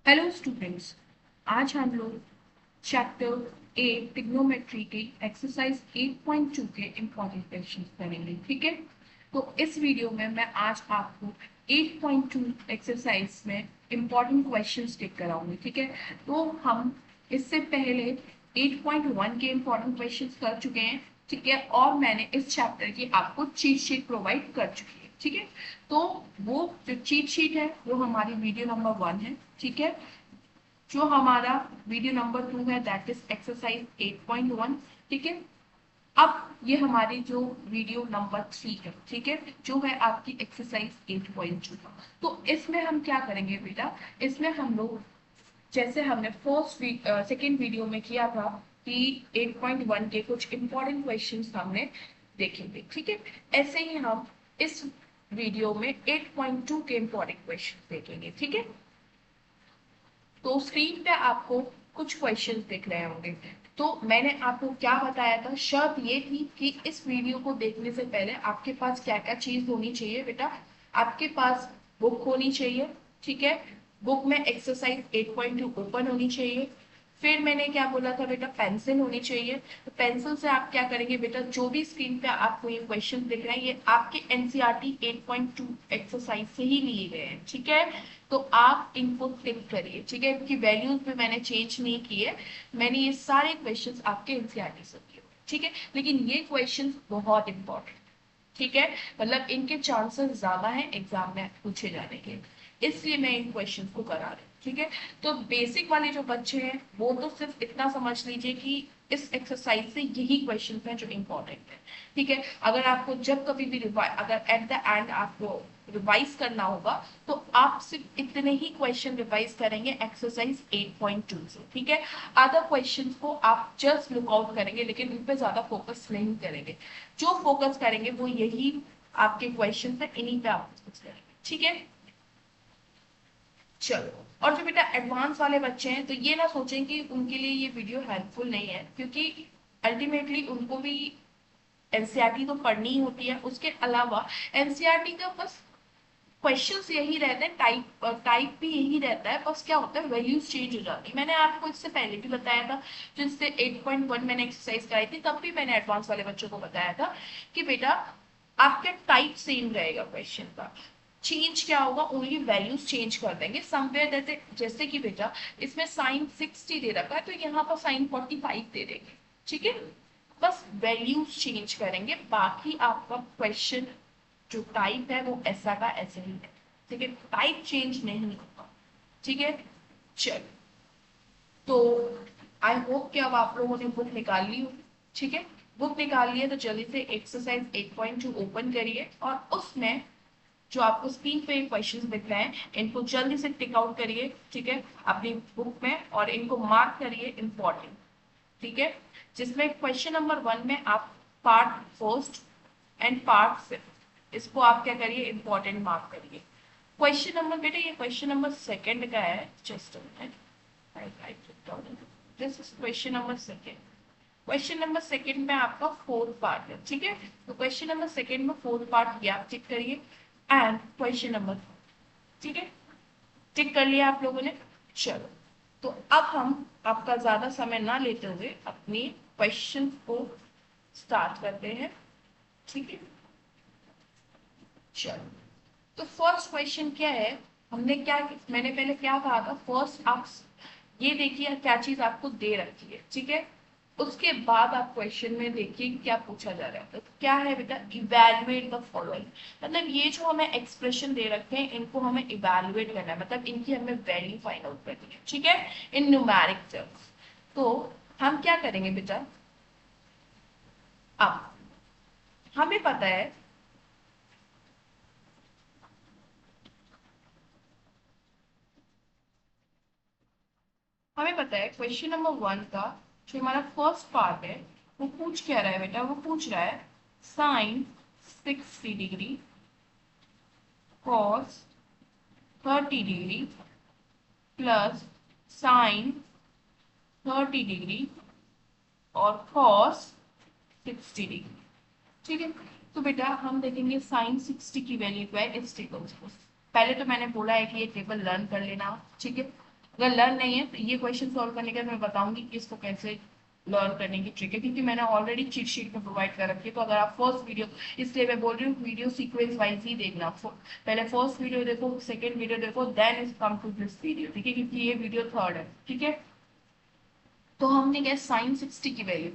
Hello students. आज हम लोग चैप्टर 8 ट्रिग्नोमेट्री के एक्सरसाइज 8.2 के इम्पोर्टेंट क्वेश्चंस करेंगे। ठीक है, तो इस वीडियो में मैं आज आपको 8.2 एक्सरसाइज में इम्पोर्टेंट क्वेश्चंस टिक कराऊंगी। ठीक है, तो हम इससे पहले 8.1 के इम्पोर्टेंट क्वेश्चंस कर चुके हैं। ठीक है, और मैंने इस चैप्टर की आपको चीट शीट प्रोवाइड कर चुकी है। ठीक है, तो वो जो चीट शीट है वो हमारी वीडियो नंबर 1 है। ठीक है, जो हमारा वीडियो नंबर 2 है दैट इज एक्सरसाइज 8.1। ठीक है, अब ये हमारी जो वीडियो नंबर 3 है, ठीक है, जो है आपकी एक्सरसाइज 8.2। तो इसमें हम क्या करेंगे बेटा, इसमें हम लोग जैसे हमने सेकेंड वीडियो में किया था कि 8.1 के कुछ इंपॉर्टेंट क्वेश्चंस हमने देखेंगे। ठीक है, ऐसे ही हम इस वीडियो में 8.2 के इंपॉर्टेंट क्वेश्चन देखेंगे। ठीक है, तो स्क्रीन पे आपको कुछ क्वेश्चन दिख रहे होंगे। तो मैंने आपको क्या बताया था, शर्त ये थी कि इस वीडियो को देखने से पहले आपके पास क्या क्या चीज होनी चाहिए बेटा। आपके पास बुक होनी चाहिए। ठीक है, बुक में एक्सरसाइज 8.2 ओपन होनी चाहिए। फिर मैंने क्या बोला था बेटा, पेंसिल होनी चाहिए। तो पेंसिल से आप क्या करेंगे बेटा, जो भी स्क्रीन पे आपको ये क्वेश्चन दिख रहे हैं ये आपके एनसीईआरटी 8.2 एक्सरसाइज से ही लिए गए हैं। ठीक है, तो आप इनको टिक करिए। ठीक है, क्योंकि वैल्यूज भी मैंने चेंज नहीं किए, मैंने ये सारे क्वेश्चंस आपके एनसीईआरटी से किए। ठीक है, लेकिन ये क्वेश्चंस बहुत इंपॉर्टेंट, ठीक है, मतलब इनके चांसेस ज्यादा हैं एग्जाम में पूछे जाने के, इसलिए मैं इन क्वेश्चंस को करा रही हूँ। ठीक है, तो बेसिक वाले जो बच्चे हैं वो तो सिर्फ इतना समझ लीजिए कि इस एक्सरसाइज से यही क्वेश्चन हैं जो इंपॉर्टेंट है। ठीक है, अगर आपको जब कभी भी अगर एट द एंड आपको रिवाइज करना होगा तो आप सिर्फ इतने ही क्वेश्चन रिवाइज करेंगे एक्सरसाइज 8.2 से। ठीक है, अदर क्वेश्चंस को आप जस्ट लुक आउट करेंगे लेकिन उन पे ज्यादा फोकस नहीं करेंगे। जो फोकस करेंगे वो यही आपके क्वेश्चन है, इन्हीं पे आप फोकस करेंगे। ठीक है, चलो। और जो बेटा एडवांस वाले बच्चे हैं तो ये ना सोचें कि उनके लिए ये वीडियो हेल्पफुल नहीं है, क्योंकि अल्टीमेटली उनको भी एनसीईआरटी तो पढ़नी ही होती है। उसके अलावा एनसीईआरटी का बस क्वेश्चंस यही रहते हैं, टाइप टाइप भी यही रहता है, बस क्या होता है वैल्यूज चेंज हो जाती है। मैंने आपको इससे पहले भी बताया था, जिससे 8.1 मैंने एक्सरसाइज कराई थी तब भी मैंने एडवांस वाले बच्चों को बताया था कि बेटा आपका टाइप सेम रहेगा क्वेश्चन का, चेंज क्या होगा, ओनली वैल्यूज चेंज कर देंगे समवेयर देते। जैसे कि बेटा इसमें साइन 60 दे रखा है तो यहाँ पर साइन 45 दे देंगे। ठीक है, बस वैल्यूज चेंज करेंगे, बाकी आपका क्वेश्चन जो टाइप है वो ऐसा का ऐसे ही है। ठीक है, टाइप चेंज नहीं होगा। ठीक है, चलो। तो आई होप कि अब आप लोगों ने बुक निकाल ली होगी। ठीक है, बुक निकाल ली है तो जल्दी से एक्सरसाइज 8.2 ओपन करिए और उसमें जो आपको स्क्रीन पे क्वेश्चंस दिख रहे हैं इनको जल्दी से टिक आउट करिए। ठीक है, अपनी बुक में, और इनको मार्क करिए इंपॉर्टेंट। ठीक है, जिसमें क्वेश्चन नंबर 1 में आप part first and part fifth इसको आप क्या करिए, इंपॉर्टेंट मार्क करिए। क्वेश्चन नंबर बेटा ये क्वेश्चन नंबर सेकंड का है, just a minute, I right it down. This is question number second. Question number second में आपका फोर्थ पार्ट है। ठीक है, तो क्वेश्चन नंबर सेकंड में फोर्थ पार्ट ये आप चेक करिए एंड क्वेश्चन नंबर, ठीक है, टिक कर लिया आप लोगों ने। चलो, तो अब हम आपका ज्यादा समय ना लेते हुए अपनी क्वेश्चन को स्टार्ट करते हैं। ठीक है, चलो। तो फर्स्ट क्वेश्चन क्या है, हमने क्या, मैंने पहले क्या कहा था, फर्स्ट आप ये देखिए क्या चीज आपको दे रखी है। ठीक है, उसके बाद आप क्वेश्चन में देखिए क्या पूछा जा रहा है। तो क्या है बेटा, इवेलुएट द फॉलोइंग, मतलब ये जो हमें एक्सप्रेशन दे रखे हैं इनको हमें इवेलुएट करना है, मतलब इनकी हमें वैल्यू फाइंड आउट करनी है। ठीक है, इन न्यूमेरिक टर्म्स। तो हम क्या करेंगे बेटा, अब हमें पता है, हमें पता है क्वेश्चन नंबर 1 का जो हमारा फर्स्ट पार्ट है वो पूछ क्या रहा है बेटा, वो पूछ रहा है sine 60 degree, cos 30 degree plus sine 30 degree और कॉस 60 डिग्री। ठीक है, तो बेटा हम देखेंगे साइन 60 की वैल्यू क्या है इस टेबल से। पहले तो मैंने बोला है कि ये टेबल लर्न कर लेना। ठीक है, अगर लर्न नहीं है तो ये क्वेश्चन सॉल्व करने के बाद मैं बताऊंगी कि इसको कैसे लर्न करने की ट्रिक है, क्योंकि मैंने ऑलरेडी चीट शीट में प्रोवाइड कर रखी है। तो अगर आप फर्स्ट वीडियो, इसलिए मैं बोल रही हूँ वीडियो सीक्वेंस वाइज ही देखना, पहले फर्स्ट वीडियो देखो, सेकेंड वीडियो देखो, then is come to this video, ठीक है, क्योंकि ये वीडियो थर्ड है, ठीक है। तो हमने क्या, साइन 60 की वैल्यू,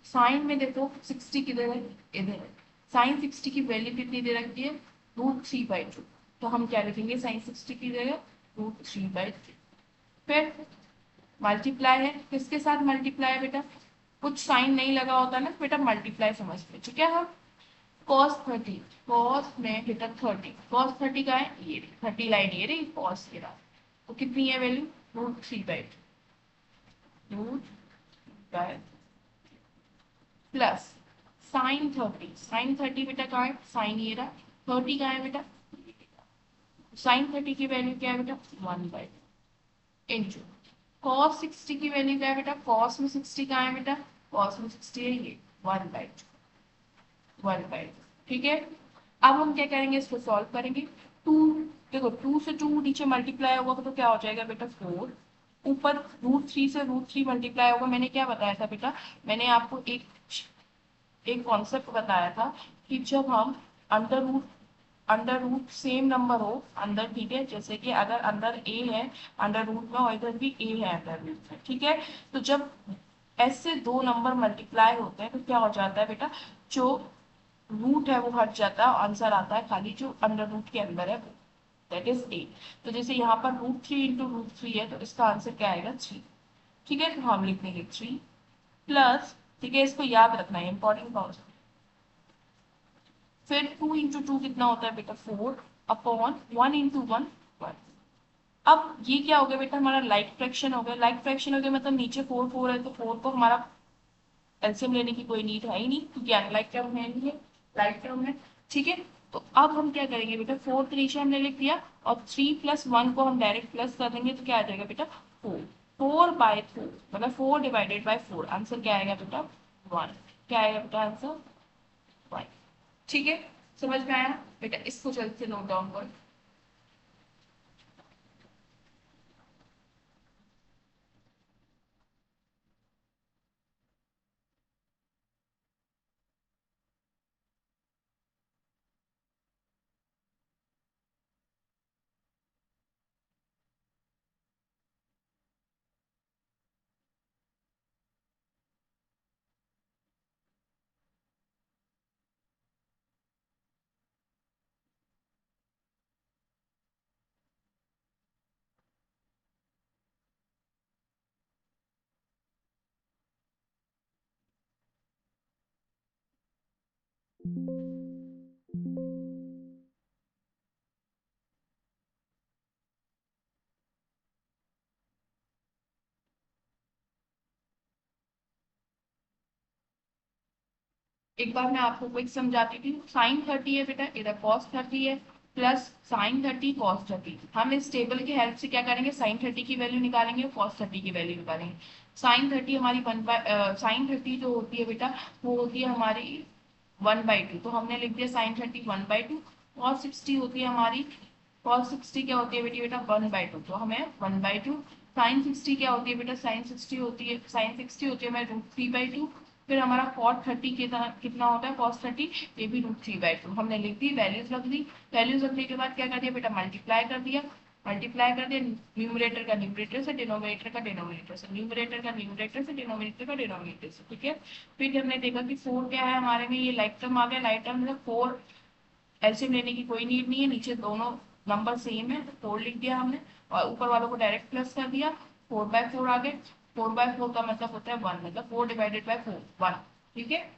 साइन में देखो 60 किधर है, इधर है। साइन 60 की वैल्यू कितनी दे रखी है, √3/2। तो हम क्या लिखेंगे, साइन 60 की जगह √3/3। फिर मल्टीप्लाई है, किसके साथ मल्टीप्लाई है बेटा, कुछ साइन नहीं लगा होता ना तो बेटा मल्टीप्लाई समझते, ठीक है। हम cos 30, कॉस में बेटा 30, cos 30 का है ये 30 लाइन ये रही कॉस के बाद, तो कितनी है वैल्यू, √3/2 प्लस साइन 30 बेटा कहाँ है, साइन ये रहा, 30 कहाँ है बेटा, साइन 30 की वैल्यू क्या है बेटा, 1/2 इंटू कॉस 60 की वैल्यू क्या है बेटा, कॉस में 60 कहाँ है बेटा, कॉस में 60 है ये 1/2, ठीक है। अब हम क्या करेंगे, इसको सॉल्व करेंगे। टू, देखो 2 से 2 नीचे मल्टीप्लाई होगा तो क्या हो जाएगा बेटा 4, ऊपर √3 से √3 मल्टीप्लाई होगा। मैंने क्या बताया था बेटा, मैंने आपको एक कॉन्सेप्ट बताया था कि जब हम अंडर रूट सेम नंबर हो अंदर, ठीक है, जैसे कि अगर अंदर ए है अंडर रूट में और इधर भी ए है अंडर रूट में, ठीक है, तो जब ऐसे दो नंबर मल्टीप्लाई होते हैं तो क्या हो जाता है बेटा, जो रूट है वो हट जाता है और आंसर आता है खाली जो अंडर रूट के अंदर है वो, दैट इज ए। तो जैसे यहाँ पर √3 इंटू √3 है तो इसका आंसर क्या आएगा 3, ठीक है। तो हम लिख देंगे 3 प्लस, ठीक है, इसको याद रखना है, इंपॉर्टेंट कॉन्सेप्ट। फिर 2 इंटू 2 कितना होता है बेटा 4 अपॉन 1 इंटू 1 1। अब ये क्या हो गया बेटा, हमारा लाइक फ्रैक्शन हो गया। लाइक फ्रैक्शन हो गया मतलब नीचे 4 4 है तो 4 को हमारा एलसीएम लेने की कोई नीड है ही नहीं, क्योंकि अनलाइक टर्म है नहीं है, लाइक टर्म है, ठीक है। तो अब हम क्या करेंगे बेटा, 4 तो नीचे हमने लिख दिया और 3 प्लस 1 को हम डायरेक्ट प्लस कर देंगे तो क्या आ जाएगा बेटा 4, 4/4 मतलब 4/4, आंसर क्या आएगा बेटा 1, क्या आएगा बेटा आंसर 1, ठीक है। समझ में आया बेटा, इसको जल्द से नोट डाउन कर। एक बार मैं आपको क्विक समझाती थी, साइन 30 है बेटा, इधर कॉस 30 है, प्लस साइन 30 कॉस 30। हम इस टेबल की हेल्प से क्या करेंगे, साइन 30 की वैल्यू निकालेंगे और कॉस 30 की वैल्यू निकालेंगे। साइन 30 हमारी साइन 30 जो होती है बेटा वो होती है हमारी 1/2, तो हमने लिख दिया साइन 30 1/2। कॉस 60 होती है हमारी, कॉस 60 क्या होती है बेटी बेटा 1/2, तो हमें 1/2। साइन 60 क्या होती है बेटा, साइन 60 होती है, साइन 60 होती है हमारी √3/2। फिर हमारा कॉट 30 कितना होता है, कॉस 30 ये भी √3/2, हमने लिख दी, वैल्यूज रख दी। वैल्यूज रखने के बाद क्या कर दिया बेटा, मल्टीप्लाई कर दिया, मल्टीप्लाई कर दिया न्यूमरेटर का न्यूमरेटर से, डिनोमिनेटर का डिनोमिनेटर से, न्यूमरेटर का न्यूमरेटर से, डिनोमिनेटर का डिनोमिनेटर से, ठीक है। फिर हमने देखा कि 4 क्या है हमारे में, ये लाइक टर्म आ गया, लाइक टर्म मतलब 4 एलसीएम लेने की कोई नीड नहीं है, नीचे दोनों नंबर सेम है तो 4 लिख दिया हमने और ऊपर वालों को डायरेक्ट प्लस कर दिया, 4/4 आ गए। 4/4 का मतलब होता है 1, मतलब 4/4 1, ठीक है।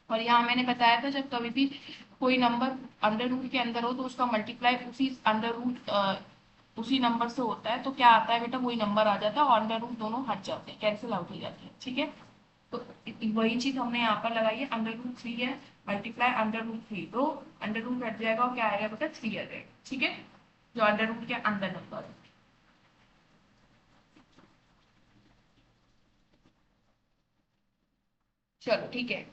और यहाँ मैंने बताया था जब कभी भी कोई नंबर अंडर रूट के अंदर हो तो उसका मल्टीप्लाई उसी अंडर रूट उसी नंबर से होता है, तो क्या आता है बेटा वही नंबर आ जाता है और अंडर रूट दोनों हट जाते हैं, कैंसिल आउट हो जाते हैं, ठीक है। तो वही चीज हमने यहाँ पर लगाई है, अंडर रूट 3 है, मल्टीप्लाई अंडर रूट 3, तो अंडर रूट हट जाएगा और क्या आएगा बेटा 3 आ जाएगा, ठीक है, जो अंडर रूट के अंदर नंबर है। चलो ठीक है।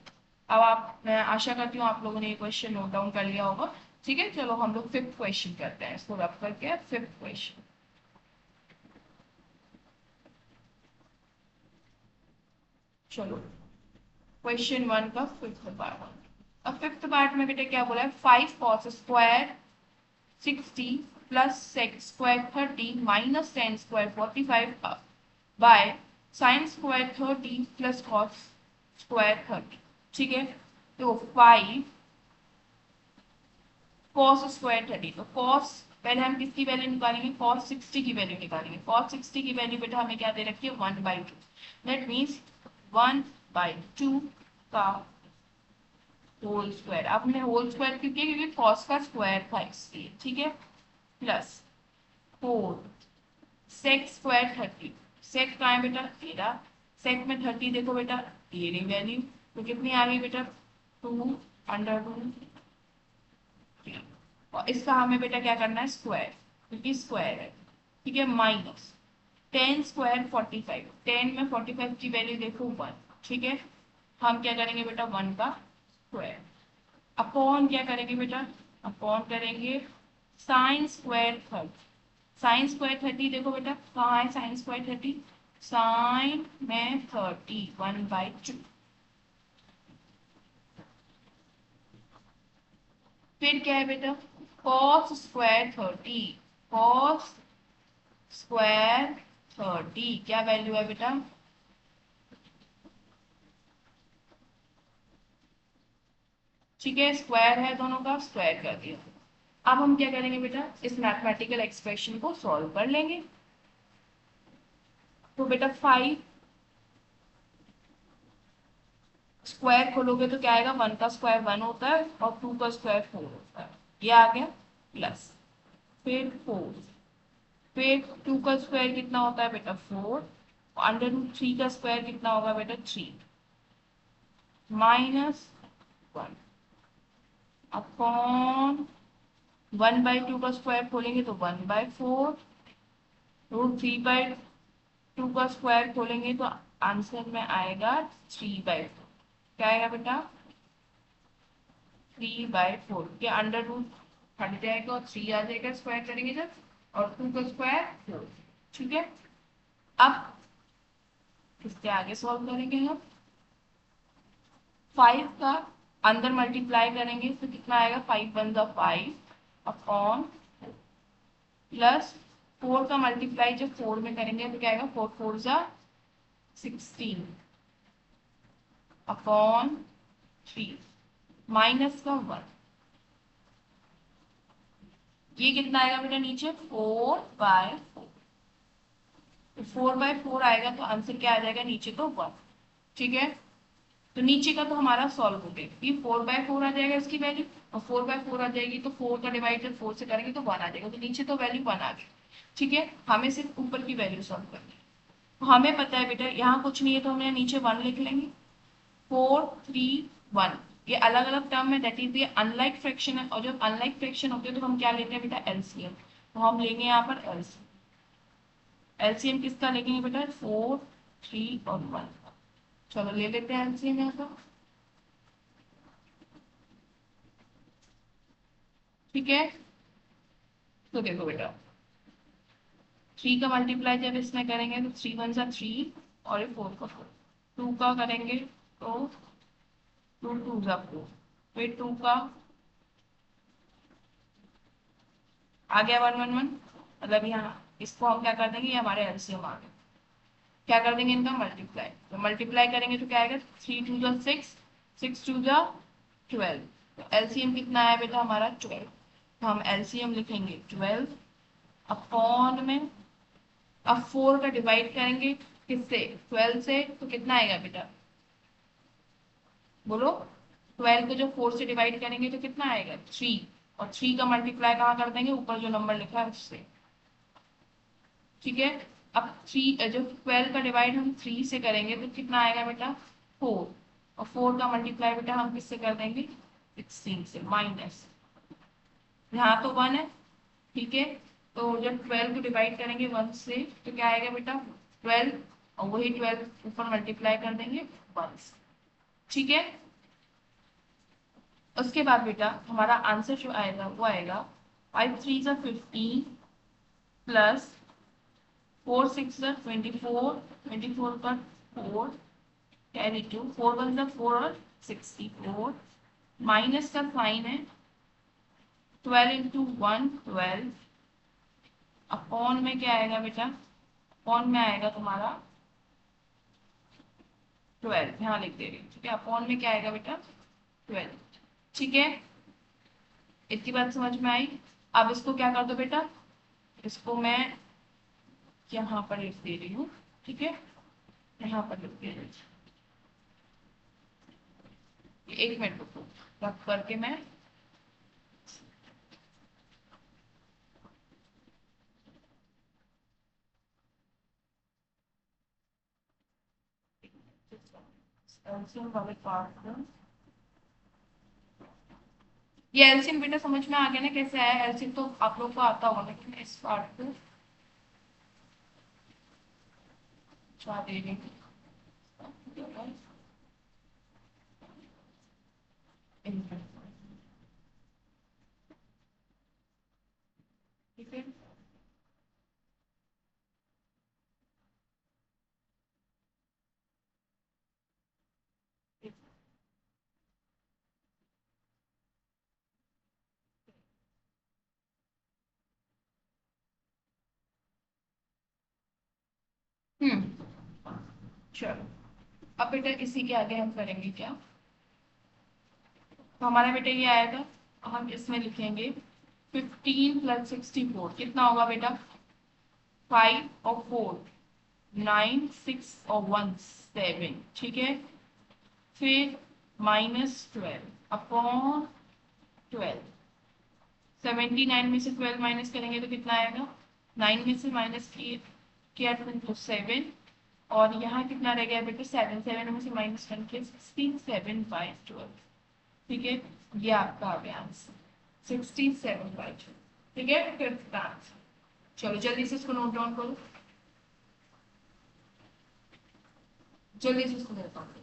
अब आप, मैं आशा करती हूँ आप लोगों ने ये क्वेश्चन नोट डाउन कर लिया होगा, ठीक है। चलो हम लोग फिफ्थ क्वेश्चन करते हैं, इसको रब करके फिफ्थ क्वेश्चन। चलो क्वेश्चन 1 का फिफ्थ पार्ट। अब फिफ्थ पार्ट में बेटा क्या बोला है, 5 cos square 60 plus sec square 30 minus ten square 45 by sine square 30 plus cos square 30। ठीक है, तो 5 कॉस स्क्वायर 30, तो कॉस पहले हम किसकी वैल्यू निकालेंगे, कॉस 60 की वैल्यू निकालेंगे। कॉस 60 की वैल्यू बेटा हमें क्या दे रखी है, 1/2। दैट मीन्स 1/2 का होल स्क्वायर। अब हमने होल स्क्वायर क्यों किया, क्योंकि कॉस का स्क्वायर था इसलिए। ठीक है, प्लस 4 सेक स्क्वायर 30। सेक कहाँ है बेटा, तेरा सेक में 30 देखो बेटा, ये रही वैल्यू, तो कितनी आ गई बेटा, 2/√3। और इसका हमें बेटा क्या करना है, स्क्वायर, क्योंकि स्क्वायर है। ठीक है, माइनस टेन स्क्वायर 45। 10 में 45 की वैल्यू देखो 1। ठीक है, हम क्या करेंगे बेटा, 1 का स्क्वायर अपॉन क्या करेंगे बेटा, अपॉन करेंगे साइन स्क्वायर 30। साइन स्क्वायर 30 देखो बेटा कहाँ है, साइन स्क्वायर 30 साइन में 30 1/2। फिर क्या है बेटा, कॉस स्क्वायर 30। कॉस स्क्वायर 30 क्या वैल्यू है बेटा, ठीक है, स्क्वायर है दोनों का, स्क्वायर कर दिया। अब हम क्या करेंगे बेटा, इस मैथमेटिकल एक्सप्रेशन को सॉल्व कर लेंगे। तो बेटा 5 स्क्वायर खोलोगे तो क्या आएगा, 1 का स्क्वायर 1 होता है और 2 का स्क्वायर 4 होता है, ये आ गया, प्लस फिर 4, फिर 2 का स्क्वायर कितना होता है बेटा 4, √3 का स्क्वायर कितना होगा बेटा 3, -1 अपॉन 1/2 का स्क्वायर खोलेंगे तो 1/4, √3/2 का स्क्वायर खोलेंगे तो आंसर में आएगा 3/4। क्या आएगा बेटा, 3/4 के अंडर रूट हट जाएगा और 3 आ जाएगा स्क्वायर करेंगे जब, और 2 का स्क्वायर 4। ठीक है, अब इसके आगे सॉल्व करेंगे हम। 5 का अंदर मल्टीप्लाई करेंगे तो कितना आएगा, 5 1 ज़ा 5 अपॉन प्लस 4 का मल्टीप्लाई जब 4 में करेंगे तो क्या आएगा, 4 4 ज़ा 16 अपॉन 3 माइनस का 1। ये कितना आएगा बेटा नीचे, 4/4। तो 4/4 आएगा तो आंसर क्या आ जाएगा नीचे, तो 1। ठीक है, तो नीचे का तो हमारा सॉल्व हो गया, ये 4/4 आ जाएगा इसकी वैल्यू, और 4/4 आ जाएगी तो 4 का डिवाइड जब 4 से करेंगे तो 1 आ जाएगा, तो नीचे तो वैल्यू 1 आ गई। ठीक है, हमें सिर्फ ऊपर की वैल्यू सॉल्व करनी है। तो हमें पता है बेटा यहाँ कुछ नहीं है तो हमने नीचे 1 लिख लेंगे, 4 3 1। ये अलग अलग टर्म है, दैट इज ये अनलाइक फ्रैक्शन है, और जब अनलाइक फ्रैक्शन होते हैं तो हम क्या लेते हैं बेटा, एलसीएम। तो हम लेंगे यहाँ पर एलसीएम। एलसीएम किसका लेंगे बेटा, 4 3 और 1। चलो ले लेते हैं एलसीएम यहाँ का। ठीक है, तो देखो बेटा 3 का मल्टीप्लाई जब इसमें करेंगे तो 3 1 ज़ा 3 और ये 4 का 4। 2 का करेंगे तो 2 2 ज़ा 4, फिर 2 का आ गया 1 1 1, मतलब यहाँ इसको हम क्या कर देंगे, ये हमारे एलसीएम आ गए। क्या कर देंगे इनका मल्टीप्लाई, तो मल्टीप्लाई करेंगे तो क्या आएगा, 3 2 ज़ा 6 6 2 ज़ा 12। तो एलसीएम कितना आया बेटा हमारा 12। तो हम एलसीएम लिखेंगे 12 अपॉन में, अब 4 का डिवाइड करेंगे किससे, 12 से, तो कितना आएगा बेटा, बोलो, 12 को जो 4 से डिवाइड करेंगे तो कितना आएगा 3, और 3 का मल्टीप्लाई कहाँ कर देंगे, ऊपर जो नंबर लिखा है उससे। ठीक है, अब 3 जो 12 का डिवाइड हम 3 से करेंगे तो कितना आएगा बेटा 4, और 4 का मल्टीप्लाई बेटा हम किससे कर देंगे, 16 से, माइनस यहाँ तो 1 है। ठीक है, तो जब 12 को डिवाइड करेंगे 1 से तो क्या आएगा बेटा 12, और वही 12 ऊपर मल्टीप्लाई कर देंगे 1 से। ठीक है, उसके बाद बेटा हमारा आंसर जो आएगा वो आएगा 5 3 ज़ा 15 प्लस 4 6 ज़ा 24, 24 का 4 कैरी टू, 4 वन सा 4 और 64, माइनस का साइन है, 12 इंटू 1 12, अपॉन में क्या आएगा बेटा, अपॉन में आएगा तुम्हारा 12, यहाँ लिख दे रही हूँ, ठीक है, अपॉन में क्या आएगा बेटा 12, ठीक है, इतनी बात समझ में आई। अब इसको क्या कर दो बेटा, इसको मैं यहाँ पर लिख दे रही हूँ, ठीक है, यहाँ पर लिख दे रही हूँ, एक मिनट रुको, रख करके मैं एलसीएम वाले पार्ट को, ये एलसीएम बेटा समझ में आ गया ना कैसे आया, एलसीएम तो आप लोग को आता होगा, लेकिन इस पार्ट को क्या दे रही हूँ, ठीक है। चलो, अब बेटा इसी के आगे हम करेंगे क्या, तो हमारा बेटा ये आएगा, हम इसमें लिखेंगे 15 प्लस 64 कितना होगा बेटा, 5 और 4 9 6 और 1 7, ठीक है, फिर -12 अपॉन 12, 79 में से 12 माइनस करेंगे तो कितना आएगा, 9 में से माइनस किया तो 7, और यहाँ कितना रह गया बेटा 7, 7 में से माइनस 1 किया 67/12, ठीक है, ये आपका आ गया आंसर 67/12, ठीक है, फिफ्थ आंसर। चलो जल्दी से इसको नोट डाउन करो, जल्दी से इसको नोट डाउन करो।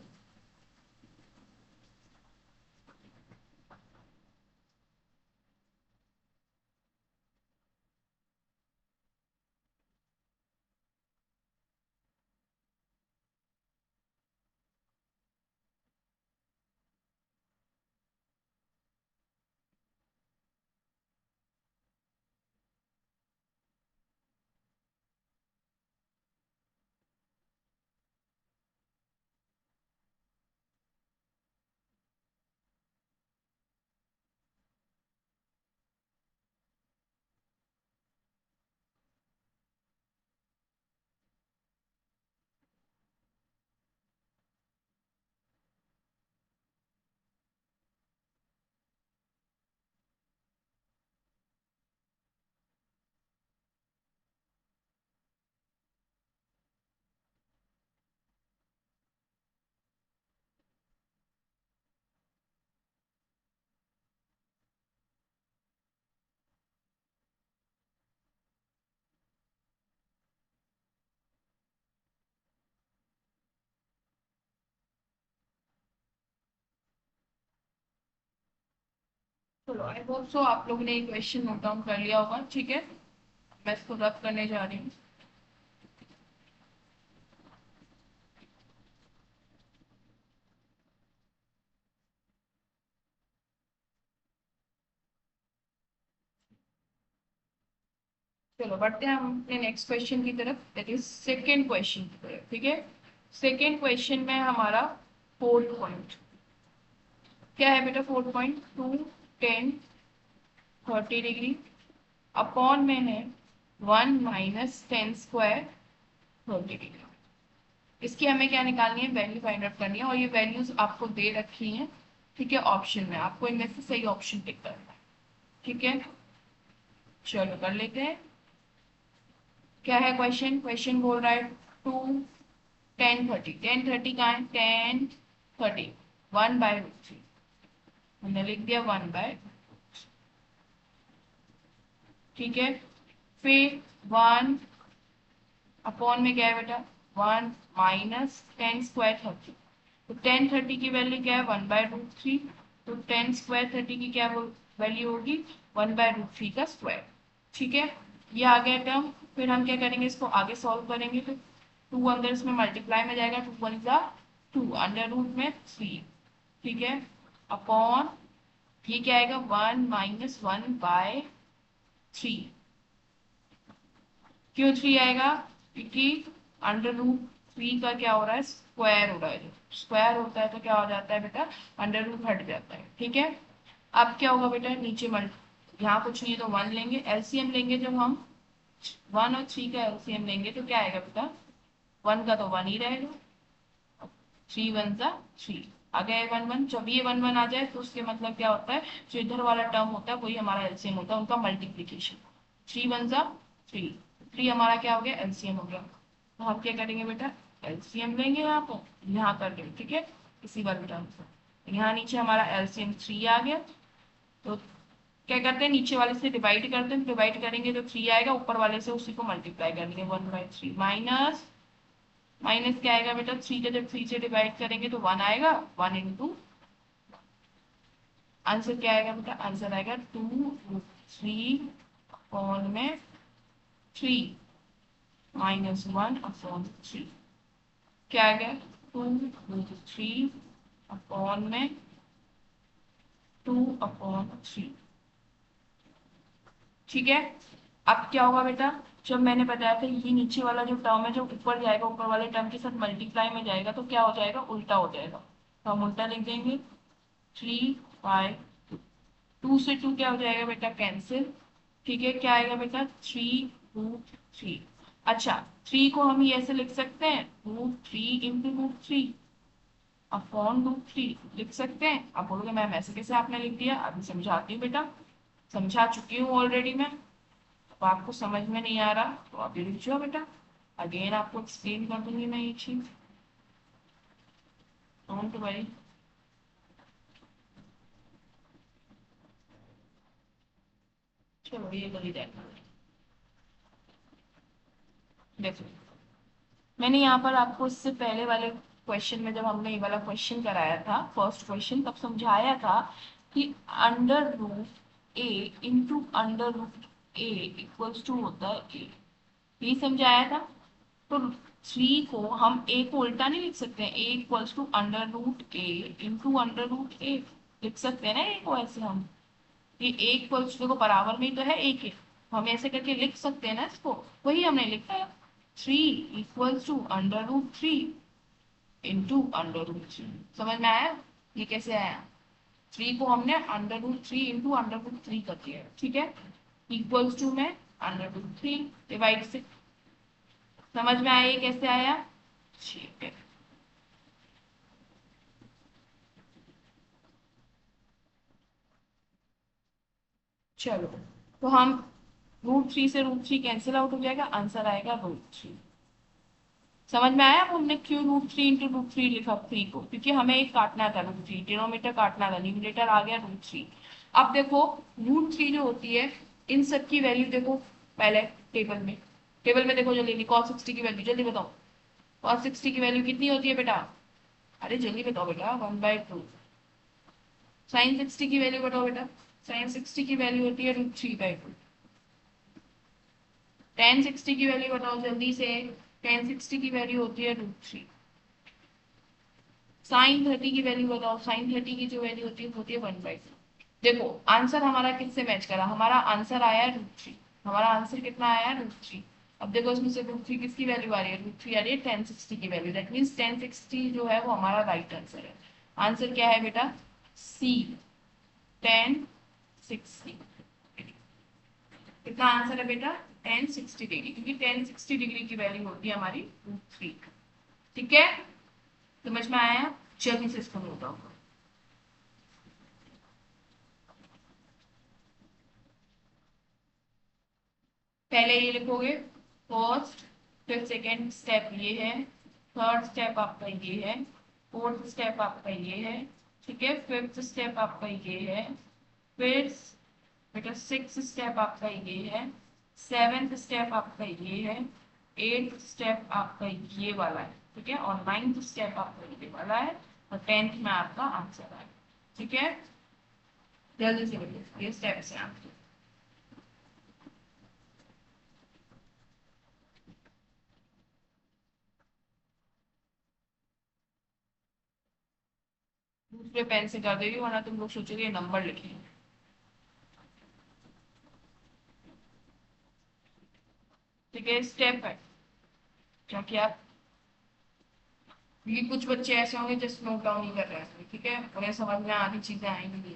चलो आई होप सो आप लोगों ने ये क्वेश्चन नोट डाउन कर लिया होगा, ठीक है, मैं इसको रब करने जा रही हूँ। चलो बढ़ते हैं हम अपने नेक्स्ट क्वेश्चन की तरफ, दैट इज सेकेंड क्वेश्चन की तरफ, ठीक है, सेकेंड क्वेश्चन में हमारा फोर्थ पॉइंट क्या है बेटा, 4.2 10 30 डिग्री अपॉन में है 1 माइनस 10 स्क्वायर 30 डिग्री। इसकी हमें क्या निकालनी है, वैल्यू फाइंड आउट करनी है, और ये वैल्यूज आपको दे रखी हैं, ठीक है, ऑप्शन में आपको इनमें से सही ऑप्शन टिक करना है, ठीक है, चलो कर लेते हैं। क्या है क्वेश्चन, क्वेश्चन बोल रहा है 2 10 30, 10 30 कहाँ है, 10 30 1/√3, हमने लिख दिया 1/, ठीक है, फिर 1 अपॉन में क्या है बेटा 1 माइनस 10 स्क्वायर 30, तो 10 30 की वैल्यू क्या है 1/√3, तो 10 स्क्वायर 30 की क्या वैल्यू होगी 1/√3 का स्क्वायर, ठीक है, ये आ गया टर्म। फिर हम क्या करेंगे, इसको आगे सॉल्व करेंगे, तो 2 अंदर इसमें मल्टीप्लाई में जाएगा, 2 1 जा 2 अंडर रूट में 3, ठीक है, अपॉन ये क्या आएगा 1 माइनस 1/3। क्यों 3 आएगा? क्योंकि अंडर रूट 3 का क्या हो रहा है, स्क्वायर हो रहा है। जब स्क्वायर होता है तो क्या हो जाता है बेटा, अंडर रूट हट जाता है, ठीक है। अब क्या होगा बेटा, नीचे मल्टी, यहाँ कुछ नहीं है तो 1 लेंगे, एलसीएम लेंगे। जब हम 1 और 3 का एलसीएम लेंगे तो क्या आएगा बेटा, 1 का तो 1 ही रहेगा, 3 1 जा 3 आ गया 1 1। जब ये 1 1 आ जाए तो उसके मतलब क्या होता है, जो इधर वाला टर्म होता है वही हमारा एलसीएम होता है, उनका मल्टीप्लीकेशन। 3 1 जा 3, 3 हमारा क्या हो गया, एलसीएम हो गया। तो हम क्या करेंगे बेटा, एलसीएम लेंगे यहाँ पर, यहाँ कर देंगे, ठीक है, इसी वाले टर्म से। यहाँ नीचे हमारा एलसीएम 3 आ गया, तो क्या करते हैं, नीचे वाले से डिवाइड करते हैं, डिवाइड करेंगे तो 3 आएगा, ऊपर वाले से उसी को मल्टीप्लाई करेंगे 1/3 माइनस, माइनस क्या आएगा बेटा, 3 को जब 3 से डिवाइड करेंगे तो 1 आएगा, 1 इंटू, आंसर क्या आएगा बेटा, आंसर आएगा 2√3 अपॉन में 3 माइनस 1/3। क्या आ गया, 2√3 अपॉन में 2/3, ठीक है। अब क्या होगा बेटा, जब मैंने बताया था ये नीचे वाला जो टर्म है जो ऊपर जाएगा, ऊपर वाले टर्म के साथ मल्टीप्लाई में जाएगा तो क्या हो जाएगा, उल्टा हो जाएगा। तो हम उल्टा लिख देंगे 3/2, 2 से 2 क्या हो जाएगा बेटा, कैंसिल, ठीक है। क्या आएगा बेटा, 3√3। अच्छा, 3 को हम ये ऐसे लिख सकते हैं, √3 इंटू √3 अपॉन √3 लिख सकते हैं। आप बोलोगे मैम ऐसे कैसे आपने लिख दिया, अभी समझाती हूँ बेटा, समझा चुकी हूँ ऑलरेडी मैं। अब आपको समझ में नहीं आ रहा तो आप लिख जाओ बेटा, अगेन आपको एक्सप्लेन कर दूंगी मैं ये चीज, डोंट वरी। चलो ये कर ही जाएगा। देखो, मैंने यहाँ पर आपको इससे पहले वाले क्वेश्चन में, जब हमने ये वाला क्वेश्चन कराया था फर्स्ट क्वेश्चन, तब समझाया था कि under root a into under root a equals to होता है ए, ये समझाया था। तो 3 को हम ए को उल्टा नहीं लिख सकते हैं, a equals to under root a into under root a लिख सकते हैं ना, ए को ऐसे हम, ये ए इक्वल्स देखो बराबर में ही तो है ए के, हम ऐसे करके लिख सकते हैं ना इसको, वही हमने लिखा है, 3 equals to under root 3 into under root 3। समझ में आया, ये कैसे आया, 3 को हमने under root 3 into under root 3 कर दिया, ठीक है, इक्वल्स टू में अंडर रूट 3 डिवाइड से, समझ में आया ये कैसे आया, ठीक है। चलो, तो हम √3 से √3 कैंसिल आउट हो जाएगा, आंसर आएगा √3। समझ में आया, अब हमने क्यों √3 इंटू √3 लिखा 3 को, क्योंकि हमें एक काटना था, √3 डिनोमिनेटर काटना था, न्यूमरेटर आ गया √3। अब देखो √3 जो होती है, इन सब की वैल्यू देखो पहले टेबल में, टेबल में देखो जल्दी, cos 60 की वैल्यू जल्दी बताओ, cos 60 की वैल्यू कितनी होती है बेटा, अरे जल्दी बताओ बेटा, 1/2। sin 60 की वैल्यू बताओ बेटा, sin 60 की वैल्यू होती है √3/2। tan 60 की वैल्यू बताओ जल्दी से, tan 60 की वैल्यू होती है √3। साइन 30 की वैल्यू बताओ, साइन 30 की जो वैल्यू होती है 1/2। देखो आंसर हमारा किससे मैच करा, हमारा आंसर आया है √3, हमारा आंसर कितना आया है √3। अब देखो इसमें से √3 किसकी वैल्यू आ रही है, √3 आ रही है tan 60 की वैल्यू, दैट मीन्स tan 60 जो है वो हमारा राइट आंसर है। आंसर क्या है बेटा, सी, tan 60। कितना आंसर है बेटा, tan 60 डिग्री, क्योंकि tan 60 डिग्री की वैल्यू होती है हमारी √3, ठीक है, समझ में आया। जल्दी से इसको नोट डाउन करो, पहले ये लिखोगे फर्स्ट, फिर सेकेंड स्टेप ये है, थर्ड स्टेप आपका ये है, फोर्थ स्टेप आपका ये है, ठीक है, फिफ्थ स्टेप आपका ये है, फिर बेटा सिक्स स्टेप आपका ये है, सेवेंथ स्टेप आपका ये है, एट्थ स्टेप आपका ये वाला है, ठीक है, और नाइन्थ स्टेप आपका ये वाला है, और टेंथ में आपका आंसर आएगा, ठीक है। जल्दी से बेटा ये स्टेप्स हैं आपके। दूसरे पेन से कर देगी वरना तुम लोग सोचोगे नंबर लिखे। ठीक है, स्टेप है क्या किया। ये कुछ बच्चे ऐसे होंगे जो नोट डाउन नहीं कर रहे हैं, ठीक है, उन्हें समझ में आधी चीजें आएंगी नहीं।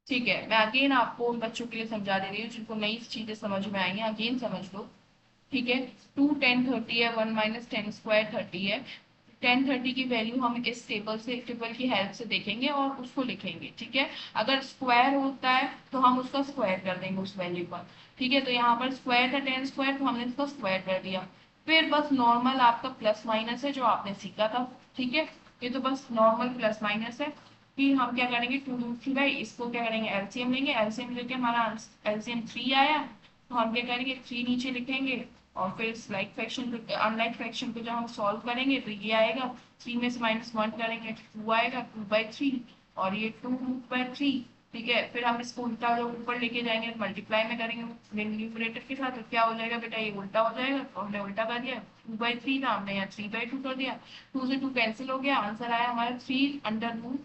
ठीक है, मैं अगेन आपको उन बच्चों के लिए समझा दे रही हूँ जिनको नई चीजें समझ में आई हैं, अगेन समझ लो। ठीक है, 2 10 30 है, 1 - 10 स्क्वायर 30 है। 10 30 की वैल्यू हम इस टेबल की हेल्प से देखेंगे और उसको लिखेंगे। ठीक है, अगर स्क्वायर होता है तो हम उसका स्क्वायर कर देंगे उस वैल्यू पर। ठीक है, तो यहाँ पर स्क्वायर था 10 स्क्वायर, तो हमने इसका स्क्वायर कर दिया। फिर बस नॉर्मल आपका प्लस माइनस है जो आपने सीखा था। ठीक है, ये तो बस नॉर्मल प्लस माइनस है। कि हम क्या करेंगे, 2 √3 इसको क्या करेंगे, एलसीएम लेंगे। एलसीएम लेके हमारा एलसीएम 3 आया, तो हम क्या करेंगे, 3 नीचे लिखेंगे। और फिर इस लाइक फ्रैक्शन को, अनलाइक फ्रैक्शन को जब हम सॉल्व करेंगे तो ये आएगा, 3 में से -1 करेंगे 2 आएगा, 2/3। और ये 2√3। ठीक है, फिर हम इसको उल्टा जो ऊपर लेके जाएंगे मल्टीप्लाई में करेंगे न्यूमरेटर के साथ, तो क्या हो जाएगा बेटा, ये उल्टा हो जाएगा। तो हमने उल्टा कर दिया, 2/3 था, हमने यहाँ 3/2 कर दिया। 2 से 2 कैंसिल हो गया, आंसर आया हमारा 3√3।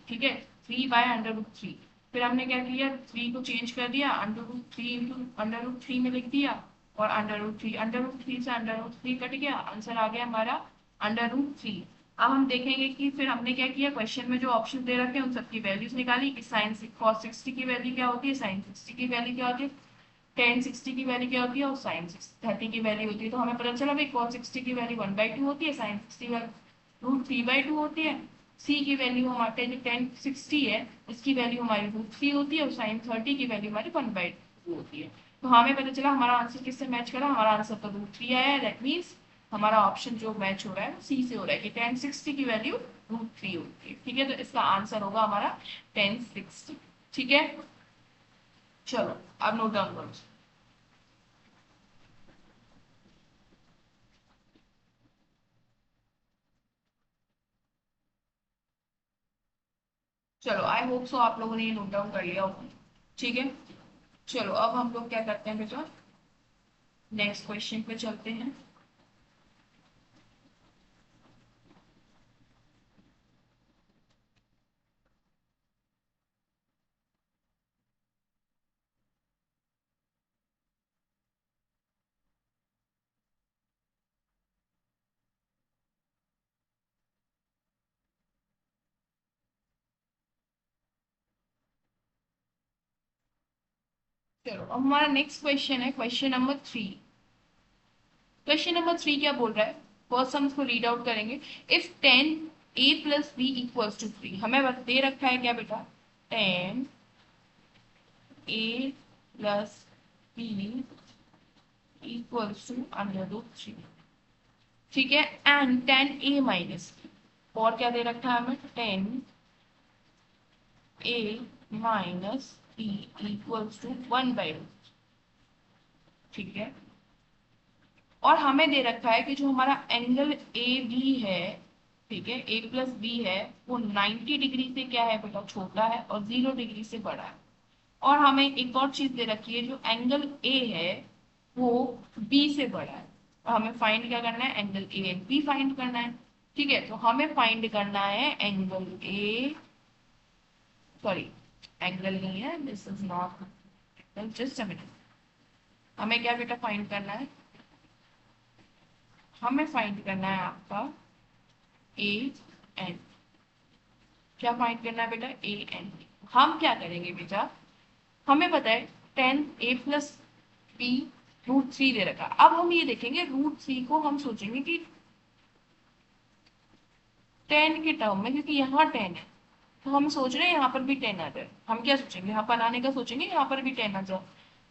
ठीक है, 3/√3। फिर हमने क्या किया, 3 को चेंज कर दिया, √3 इंटू √3 में लिख दिया। और √3 से √3 कट गया, आंसर आ गया हमारा √3। अब हम देखेंगे कि फिर हमने क्या किया, क्वेश्चन में जो ऑप्शन दे रखे हैं उन सबकी वैल्यूज निकाली कि साइन cos 60 की वैल्यू क्या होती है, साइन 60 की वैल्यू क्या होती है, टेन 60 की वैल्यू क्या होती है और साइन 30 की वैल्यू होती है। तो हमें पता चला भाई cos 60 की वैल्यू 1/2 होती है, साइन 60 √3/2 होती है। सी की वैल्यू हमारे जो 1060 है इसकी वैल्यू हमारी √3 होती है, और साइन 30 की वैल्यू हमारी 1/2 होती है। तो हमें पता चला हमारा आंसर किससे मैच करा, हमारा आंसर तो √3 आया है। दैट मीन्स हमारा ऑप्शन जो मैच हो रहा है वो सी से हो रहा है कि 1060 की वैल्यू √3 होती है। ठीक है, तो इसका आंसर होगा हमारा 1060। ठीक है, चलो अब नोट डाउन करो। चलो आई होप सो आप लोगों ने ये नोट डाउन कर लिया होगा। ठीक है, चलो अब हम लोग क्या करते हैं बेटा, नेक्स्ट क्वेश्चन पे चलते हैं। चलो अब हमारा नेक्स्ट क्वेश्चन है क्वेश्चन नंबर 3। क्वेश्चन नंबर 3 क्या बोल रहा है, फर्स्ट हम इसको रीड आउट करेंगे। इफ 10a + b = 3, हमें दे रखा है क्या बेटा, 10a + b = ठीक है, एंड 10a - और क्या दे रखा है हमें, 10a - b = 1/2। ठीक है, और हमें दे रखा है कि जो हमारा एंगल ए बी है, ठीक है, a + b है, वो 90 डिग्री से क्या है बेटा, छोटा है, और 0 डिग्री से बड़ा है। और हमें एक और चीज दे रखी है, जो एंगल ए है वो बी से बड़ा है। और हमें फाइंड क्या करना है, angle a and b find करना है। ठीक है, तो हमें फाइंड करना है एंगल ए, सॉरी एंगल नहीं है, this is not, just a minute. हमें क्या बेटा फाइंड करना है, हमें फाइंड करना है आपका ए एन। क्या फाइंड करना है बेटा, ए एन। हम क्या करेंगे बेटा, हमें पता है 10a + b √3 दे रखा। अब हम ये देखेंगे √3 को हम सोचेंगे कि 10 के टर्म में, क्योंकि यहाँ 10 है तो हम सोच रहे हैं यहाँ पर भी 10 आ जाए। हम क्या सोचेंगे, यहाँ पर आने का सोचेंगे यहाँ पर भी 10 आ जाए।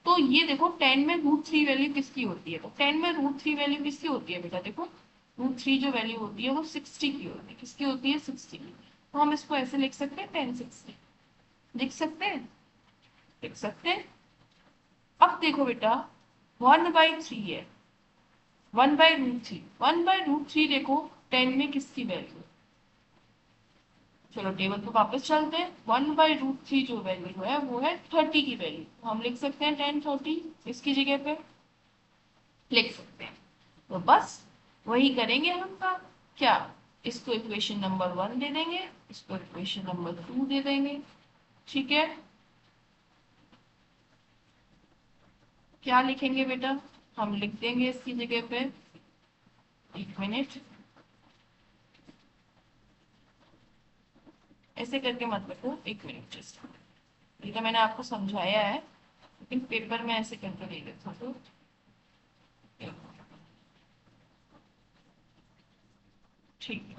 तो ये देखो 10 में √3 वैल्यू किसकी होती है, तो 10 में √3 वैल्यू किसकी होती है बेटा, देखो √3 जो वैल्यू होती है वो 60 की होती है। किसकी होती है, 60 की। तो हम इसको ऐसे लिख सकते हैं 1060, लिख सकते हैं, लिख सकते हैं। अब देखो बेटा 1/3 है, 1/√3, 1/√3 देखो 10 में किसकी वैल्यू। चलो टेबल पे वापस चलते हैं। 1/√3 जो वैल्यू है वो है 30 की वैल्यू, तो हम लिख सकते हैं 1030 इसकी जगह पे लिख सकते हैं। तो बस वही करेंगे हम काम। क्या, इसको इक्वेशन नंबर 1 दे देंगे, इसको इक्वेशन नंबर 2 दे देंगे। ठीक है, क्या लिखेंगे बेटा, हम लिख देंगे इसकी जगह पे, एक मिनट, ऐसे करके मत लिखो, एक मिनट जस्ट, ये तो मैंने आपको समझाया है, लेकिन पेपर में ऐसे करके नहीं लिखो तो ठीक है।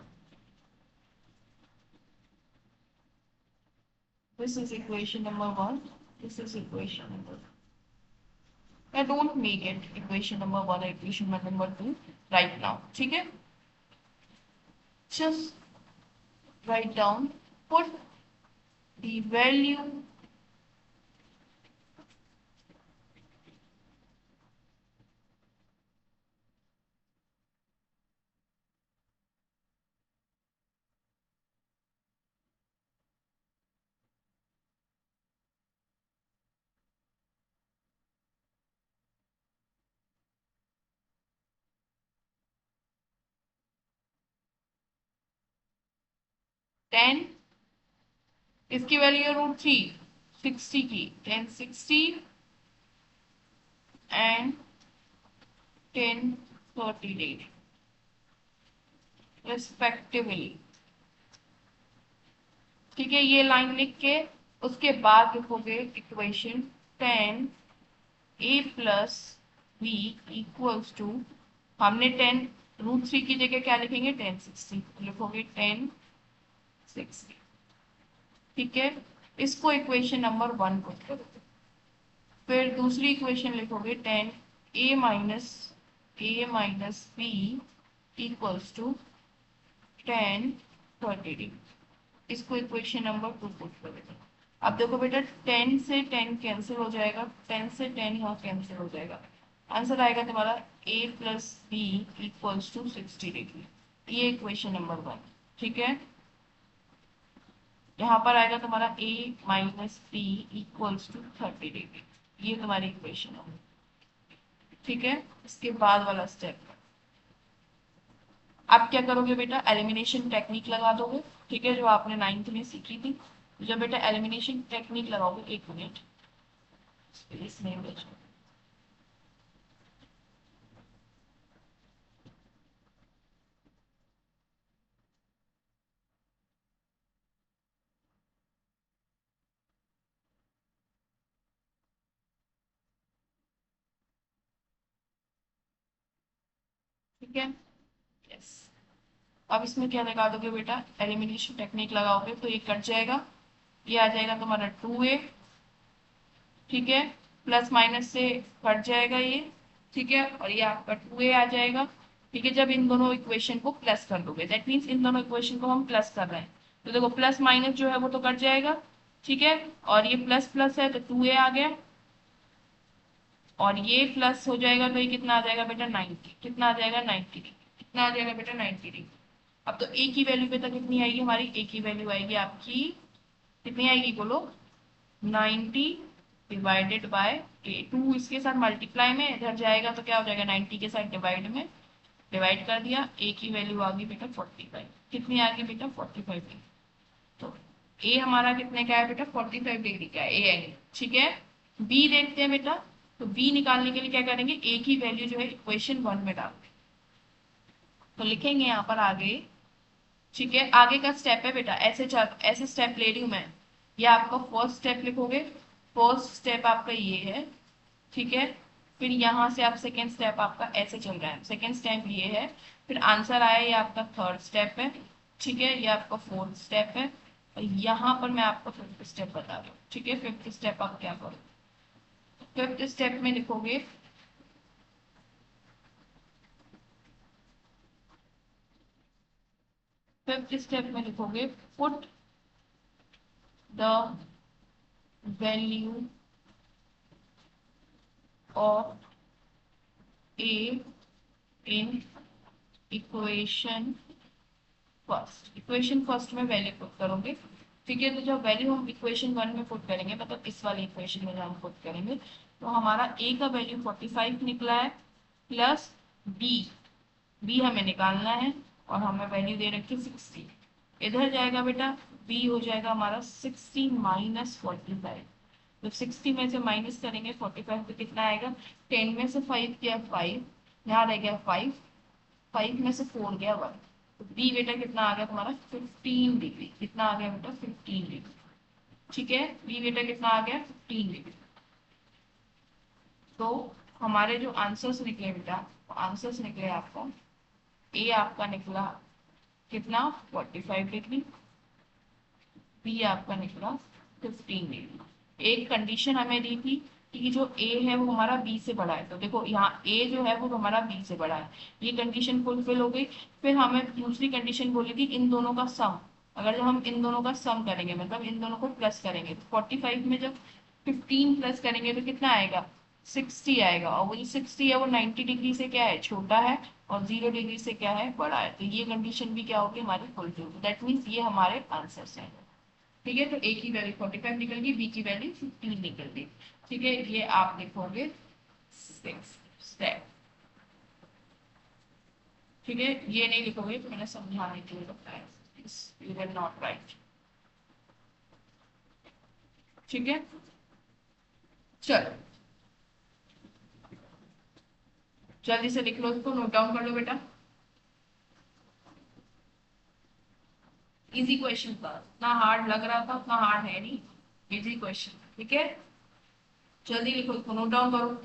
This is equation number 1. This is equation number 2. I don't make it equation number 1 or equation number 2 right now. ठीक है, just write down, put the value 10, इसकी वैल्यू है √3, 60 की, 1060 एंड 1038 रिस्पेक्टिवली। ठीक है, ये लाइन लिख के उसके बाद लिखोगे equation 10a plus b equals to, हमने 10√3 की जगह क्या लिखेंगे, 1060 लिखोगे, 1060। ठीक है, इसको इक्वेशन नंबर 1 पुट करो। फिर दूसरी इक्वेशन लिखोगे 10a minus b equals to 1030। इसको इक्वेशन नंबर 2 पुट करेंगे। अब देखो बेटा, 10 से 10 कैंसिल हो जाएगा, 10 से 10 यहाँ कैंसिल हो जाएगा, आंसर आएगा तुम्हारा a plus b equals to 60°। ये इक्वेशन नंबर 1। ठीक है, यहाँ पर आएगा तुम्हारा a minus b equals to 30°। ये तुम्हारी इक्वेशन है। ठीक है, इसके बाद वाला स्टेप, आप क्या करोगे बेटा, एलिमिनेशन टेक्निक लगा दोगे। ठीक है, जो आपने 9th में सीखी थी, जब बेटा एलिमिनेशन टेक्निक लगाओगे, एक मिनट स्पेस नहीं बचा, ठीक है, यस। अब इसमें क्या लगा दोगे बेटा, एलिमिनेशन टेक्निक लगाओगे तो ये कट जाएगा, ये आ जाएगा तुम्हारा 2a। ठीक है, प्लस माइनस से कट जाएगा ये। ठीक है, और ये आपका 2a आ जाएगा। ठीक है, जब इन दोनों इक्वेशन को प्लस कर दोगे, दैट मीन्स इन दोनों इक्वेशन को हम प्लस कर रहे हैं, तो देखो प्लस माइनस जो है वो तो कट जाएगा। ठीक है, और ये प्लस प्लस है तो 2a आ गया, और ये प्लस हो जाएगा तो ये कितना आ जाएगा बेटा, 90। कितना आ जाएगा, 90। कितना आ जाएगा बेटा, 90। अब तो a की वैल्यू बेटा कितनी आएगी हमारी, a की वैल्यू आएगी आपकी, कितनी आएगी बोलो, 90 डिवाइडेड बाय ए। 2 इसके साथ मल्टीप्लाई में इधर जाएगा तो क्या हो जाएगा, 90 के साथ डिवाइड में, डिवाइड कर दिया, ए की वैल्यू आ गई बेटा 45। कितनी आ गई बेटा, 45°। तो ए हमारा कितने का है बेटा, 45° का है ए एंगल। ठीक है, बी देखते हैं बेटा, तो बी निकालने के लिए क्या करेंगे, ए की वैल्यू जो है इक्वेशन 1 में डाल दें, तो लिखेंगे यहाँ पर आगे। ठीक है, आगे का स्टेप है बेटा, ऐसे स्टेप ले रही हूँ मैं, ये आपका फर्स्ट स्टेप लिखोगे, फर्स्ट स्टेप आपका ये है। ठीक है, फिर यहाँ से आप सेकेंड स्टेप आपका ऐसे चल रहा है, सेकेंड स्टेप ये है, फिर आंसर आया, ये आपका थर्ड स्टेप है। ठीक है, ये आपका फोर्थ स्टेप है, और यहाँ पर मैं आपको फिफ्थ स्टेप बता रही हूँ। ठीक है, फिफ्थ स्टेप आप क्या करो, फिफ्थ स्टेप में लिखोगे, फिफ्थ स्टेप में लिखोगे, put the value of A in equation first. Equation first में वैल्यू पुट करोगे। ठीक है, तो जब वैल्यू हम इक्वेशन 1 में पुट करेंगे, मतलब इस वाली इक्वेशन में जब हम पुट करेंगे, तो हमारा ए का वैल्यू 45 निकला है, प्लस बी बी हमें निकालना है और हमें वैल्यू दे रखी 60। इधर जाएगा बेटा बी हो जाएगा हमारा 60 माइनस 45। जब 60 में से माइनस करेंगे 45 तो कितना आएगा, 10 में से 5 गया 5, यहाँ रह गया 5, 5 में से 4 गया 1। तो बी बेटा कितना आ गया तुम्हारा 15 डिग्री। कितना आ गया बेटा 15 डिग्री। ठीक है, बी बेटा कितना आ गया 15 डिग्री। तो हमारे जो आंसर्स निकले बेटा, आंसर्स निकले आपको, ए आपका निकला कितना 45 डिग्री, बी आपका निकला 15 डिग्री। एक कंडीशन हमें दी थी कि जो ए है वो हमारा बी से बड़ा है, तो देखो यहाँ ए जो है वो हमारा बी से बड़ा है, ये कंडीशन फुलफिल हो गई। फिर हमें दूसरी कंडीशन बोली थी इन दोनों का सम, अगर जब हम इन दोनों का सम करेंगे मतलब इन दोनों को प्लस करेंगे तो 45 में जब 15 प्लस करेंगे तो कितना आएगा 60 आएगा, और वो जो 60 है वो 90 डिग्री से क्या है छोटा है और 0 डिग्री से क्या है बड़ा है। तो ये कंडीशन भी क्या होगी हमारी फुलफिल होगी। दैट मीन्स ये हमारे आंसर्स हैं। ठीक है, तो ए की वैल्यू 45 निकल गई, बी की वैल्यू 15 निकल गई। ठीक है, ये आप लिखोगे 6 स्टेप। ठीक है, ये नहीं लिखोगे तो मैंने समझाने के लिए बताया, यू विल नॉट राइट। ठीक है, चलो जल्दी से लिख लो, इसको नोट डाउन कर लो बेटा। इजी क्वेश्चन था, उतना हार्ड लग रहा था उतना हार्ड है नहीं, इजी क्वेश्चन। ठीक है, जल्दी लिखो, इसको नोट डाउन करो।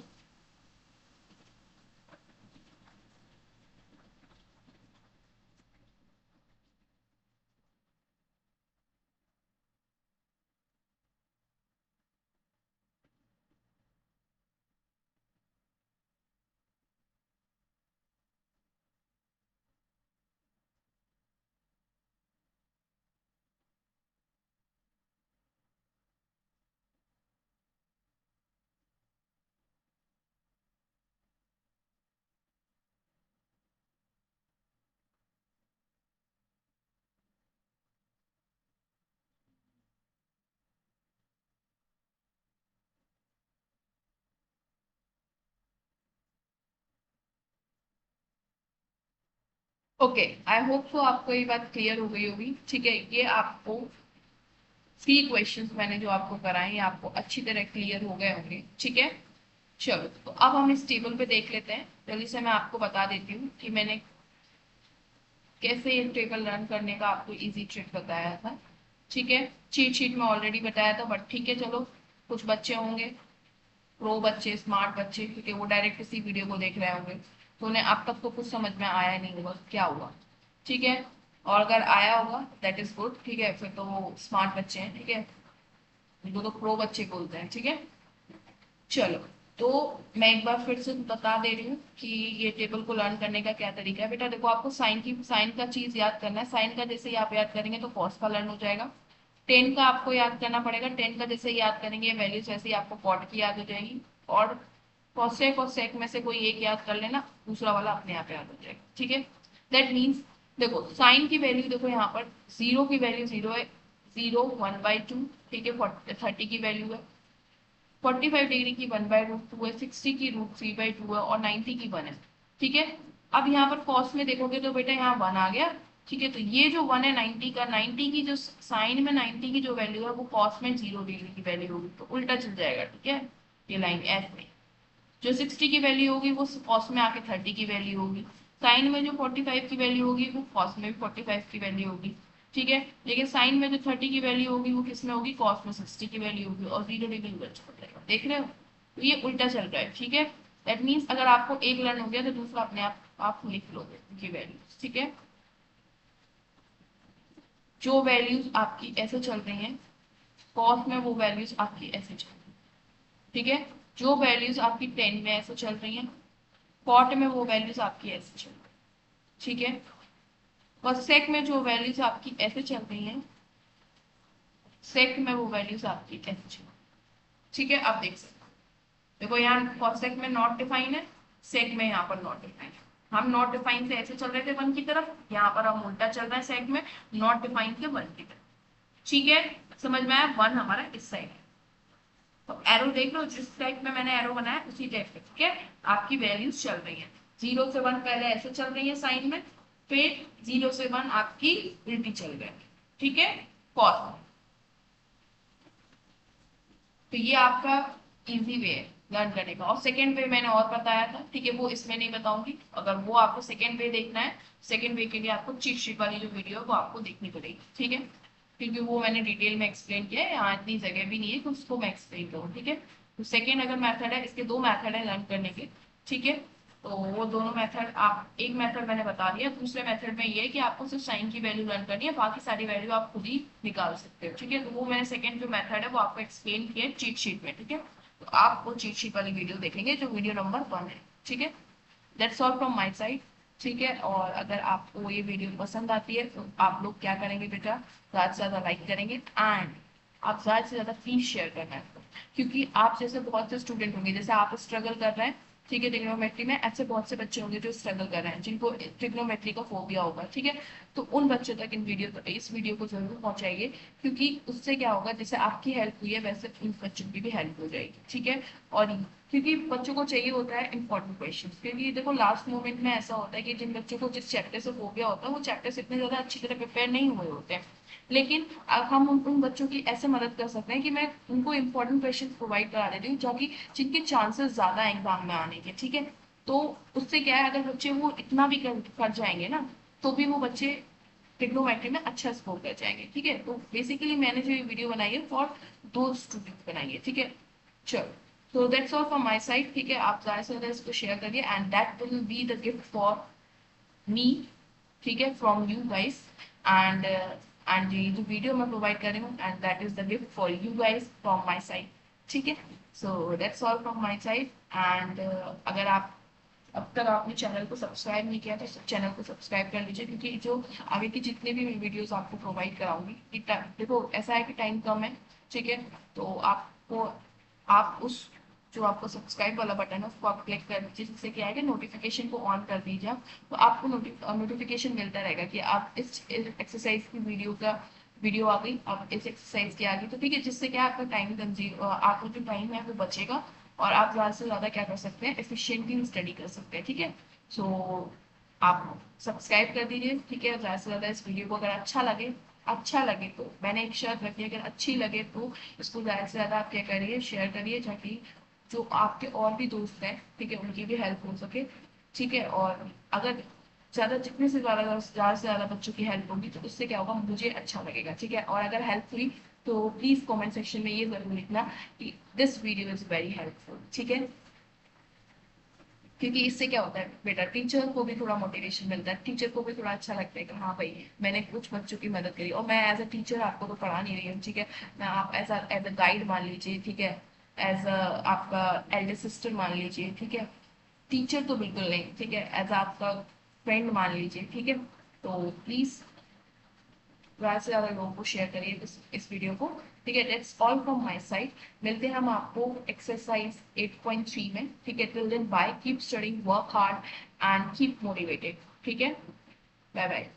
ओके, आई होप सो आपको ये बात क्लियर हो गई होगी। ठीक है, ये आपको 3 क्वेश्चंस मैंने जो आपको कराए ये आपको अच्छी तरह क्लियर हो गए होंगे। ठीक है, चलो तो अब हम इस टेबल पे देख लेते हैं। जल्दी से मैं आपको बता देती हूँ कि मैंने कैसे ये टेबल रन करने का आपको इजी ट्रिक बताया था। ठीक है, चीट शीट में ऑलरेडी बताया था, बट ठीक है चलो, कुछ बच्चे होंगे प्रो बच्चे, स्मार्ट बच्चे, क्योंकि वो डायरेक्ट इसी वीडियो को देख रहे होंगे, तो उन्हें अब तक तो कुछ समझ में आया नहीं होगा क्या हुआ। ठीक है, और अगर आया होगा दैट इज गुड। ठीक है, फिर तो वो स्मार्ट बच्चे हैं। ठीक है, उनको तो प्रो बच्चे बोलते हैं। ठीक है, चलो तो मैं एक बार फिर से बता दे रही हूँ कि ये टेबल को लर्न करने का क्या तरीका है। बेटा देखो, आपको साइन का चीज याद करना है। साइन का जैसे ही आप याद करेंगे तो कॉस का लर्न हो जाएगा। टेन का आपको याद करना पड़ेगा, टेन का जैसे ही याद करेंगे वैल्यूज वैसे ही आपको कॉट की याद हो जाएगी। और कॉसेक और सेक में से कोई एक याद कर लेना, दूसरा वाला अपने आप याद हो जाएगा। ठीक है, दैट मीन्स देखो साइन की वैल्यू देखो यहाँ पर जीरो की वैल्यू जीरो है, 0 1/2। ठीक है, 30 की वैल्यू है, 45 डिग्री की 1/√2 है, 60 की √3/2 है और 90 की 1 है। ठीक है, अब यहाँ पर कॉस में देखोगे तो बेटा यहाँ 1 आ गया। ठीक है, तो ये जो 1 है 90 का, 90 की जो साइन में 90 की जो वैल्यू है वो कॉस में 0 डिग्री की वैल्यू होगी, तो उल्टा चल जाएगा। ठीक है, ये लाइन एफ में जो 60 की वैल्यू होगी वो कॉस में आके 30 की वैल्यू होगी, साइन में जो 45 की वैल्यू होगी वो कॉस में भी 45 की वैल्यू होगी। ठीक है, लेकिन साइन में जो 30 की वैल्यू होगी वो किस में होगी, कॉस में 60 की वैल्यू होगी, और 0 डिग्री उधर चल जाएगा। देख रहे हो, तो ये उल्टा चल रहा है। ठीक है, दैट मीन्स अगर आपको एक लर्न हो गया तो दूसरा अपने आप लिख लोगे की वैल्यू। ठीक है, जो वैल्यूज आपकी ऐसे चल रही हैं कॉस में वो वैल्यूज आपकी ऐसे चल रही है। ठीक है, जो वैल्यूज आपकी 10 में ऐसे चल रही हैं कॉट में वो वैल्यूज आपकी ऐसे चल रही है। ठीक है, और सेक में जो वैल्यूज आपकी ऐसे चल रही हैं सेक में वो वैल्यूज आपकी ऐसे चल रही है। ठीक है, आप देख सकते हो, देखो यहाँ कॉसेक में नॉट डिफाइन है, सेक में यहाँ पर नॉट डिफाइन है। हम नॉट डिफाइन से ऐसे चल रहे थे 1 की तरफ, यहाँ पर हम उल्टा चल रहे हैं सेक में नॉट डिफाइन से 1 की तरफ। ठीक है, समझ में आया, 1 हमारा इस साइड है। तो एरो देख लो, जिस टाइप में मैंने एरो बनाया उसी टाइप पे। ठीक है, आपकी वैल्यूज चल रही हैं, 0 से 1 पहले ऐसे चल रही है साइन में, फिर 0 से 1 आपकी उल्टी चल रही है, ठीक है, कॉस। तो ये आपका इजी वे है लर्न करने का। और सेकेंड वे मैंने और बताया था, ठीक है, वो इसमें नहीं बताऊंगी। अगर वो आपको सेकेंड वे देखना है, सेकेंड वे के लिए आपको चीट शीट वाली जो वीडियो है वो आपको देखनी पड़ेगी, ठीक है, क्योंकि वो मैंने डिटेल में एक्सप्लेन किया है, यहाँ इतनी जगह भी नहीं है कि उसको मैं एक्सप्लेन करूँ, ठीक है। तो सेकेंड अगर मेथड है, इसके दो मेथड है लर्न करने के, ठीक है। तो वो दोनों मेथड, आप एक मेथड मैंने बता दिया, दूसरे मेथड में ये है कि आपको सिर्फ साइन की वैल्यू लर्न करनी है, बाकी सारी वैल्यू आप खुद ही निकाल सकते हो, ठीक है। तो वो मैंने सेकंड जो मेथड है वो आपको एक्सप्लेन किया है चीट शीट में, ठीक है। तो आप वो चीट शीट वाली वीडियो देखेंगे जो वीडियो नंबर 1 है, ठीक है। That's all from my side, ठीक है। और अगर आपको ये वीडियो पसंद आती है तो आप लोग क्या करेंगे बेटा, ज़्यादा से ज़्यादा लाइक करेंगे, एंड आप ज़्यादा से ज़्यादा प्लीज शेयर करना है, क्योंकि आप जैसे बहुत से स्टूडेंट होंगे, जैसे आप स्ट्रगल कर रहे हैं, ठीक है, ट्रिग्नोमेट्री में, ऐसे बहुत से बच्चे होंगे जो स्ट्रगल कर रहे हैं, जिनको ट्रिग्नोमेट्री का फोबिया होगा, ठीक है। तो उन बच्चों तक इस वीडियो को जरूर पहुंचाइए, क्योंकि उससे क्या होगा, जैसे आपकी हेल्प हुई है वैसे उन बच्चों की भी हेल्प हो जाएगी, ठीक है। और क्योंकि बच्चों को चाहिए होता है इंपॉर्टेंट क्वेश्चन, क्योंकि देखो लास्ट मोमेंट में ऐसा होता है कि जिन बच्चों को जिस चैप्टर से फोबिया होता है वो चैप्टर से इतने ज्यादा अच्छी तरह प्रिपेयर नहीं हुए होते हैं, लेकिन अब हम उन बच्चों की ऐसे मदद कर सकते हैं कि मैं उनको इंपॉर्टेंट क्वेश्चन प्रोवाइड करा देती हूँ, जो कि जिनके चांसेस ज्यादा है एग्जाम में आने के, ठीक है। तो उससे क्या है, अगर बच्चे वो इतना भी कर जाएंगे ना, तो भी वो बच्चे ट्रिग्नोमेट्री में अच्छा स्कोर कर जाएंगे, ठीक है। तो बेसिकली मैंने जो ये वीडियो बनाई है फॉर दो स्टूडेंट्स बनाई है, ठीक है। चलो, so that's all from my side, ठीक है। आप ज़्यादा से ज़्यादा इसको शेयर करिए, and that will be the gift for me, ठीक है, फ्रॉम यू गाइस। एंड ये जो वीडियो मैं प्रोवाइड कर रही हूँ, and that is the gift for you guys from my side, ठीक है। So that's all from my side, and अगर आप अब तक आपने चैनल को सब्सक्राइब नहीं किया तो चैनल को सब्सक्राइब कर लीजिए, क्योंकि जो आगे की जितने भी मैं वीडियोस आपको प्रोवाइड कराऊंगी, देखो ऐसा है कि टाइम कम है, ठीक है। तो आपको, आप उस जो आपको सब्सक्राइब वाला बटन है उसको आप क्लिक कर दीजिए, जिससे क्या है कि नोटिफिकेशन को ऑन कर दीजिए आप, तो आपको नोटिफिकेशन मिलता रहेगा कि आप इस एक्सरसाइज की वीडियो आ गई, आप इस एक्सरसाइज की आ गई, तो ठीक है, जिससे क्या आपका टाइम कंज्यूम, आपका जो टाइम है वो बचेगा, और आप ज़्यादा से ज़्यादा क्या कर सकते हैं, एफिशिएंटली स्टडी कर सकते हैं, ठीक है। सो आप सब्सक्राइब कर दीजिए, ठीक है। ज़्यादा से ज़्यादा इस वीडियो को अगर अच्छा लगे तो मैंने एक शर्त रखी है, अगर अच्छी लगे तो इसको ज़्यादा से ज़्यादा आप क्या करिए, शेयर करिए, ताकि जो आपके और भी दोस्त हैं, ठीक है, उनकी भी हेल्प हो सके, ठीक है। और अगर जितने से ज़्यादा बच्चों की हेल्प होगी तो उससे क्या होगा, मुझे अच्छा लगेगा, ठीक है। और अगर हेल्प हुई तो प्लीज़ कमेंट सेक्शन में ये ज़रूर लिखना कि this video is very helpful, ठीक है। क्योंकि इससे क्या होता है बेटा, टीचर को भी थोड़ा मोटिवेशन मिलता है, टीचर को भी थोड़ा अच्छा लगता है कि हाँ भाई मैंने कुछ बच्चों की मदद करी, और मैं एज अ टीचर आपको तो पढ़ा नहीं रही हूँ, ठीक है, मैं आप एज अ गाइड मान लीजिए, ठीक है, एज अ आपका एल्डर सिस्टर मान लीजिए, ठीक है, टीचर तो बिल्कुल नहीं, ठीक है, एज आपका फ्रेंड मान लीजिए, ठीक है। तो प्लीज ज़्यादा से ज़्यादा लोगों को शेयर करिए इस वीडियो को, ठीक है। That's all from my side, मिलते हैं हम आपको एक्सरसाइज 8.3 में, ठीक है। Till then bye, keep studying, work hard and keep motivated, ठीक है। Bye bye.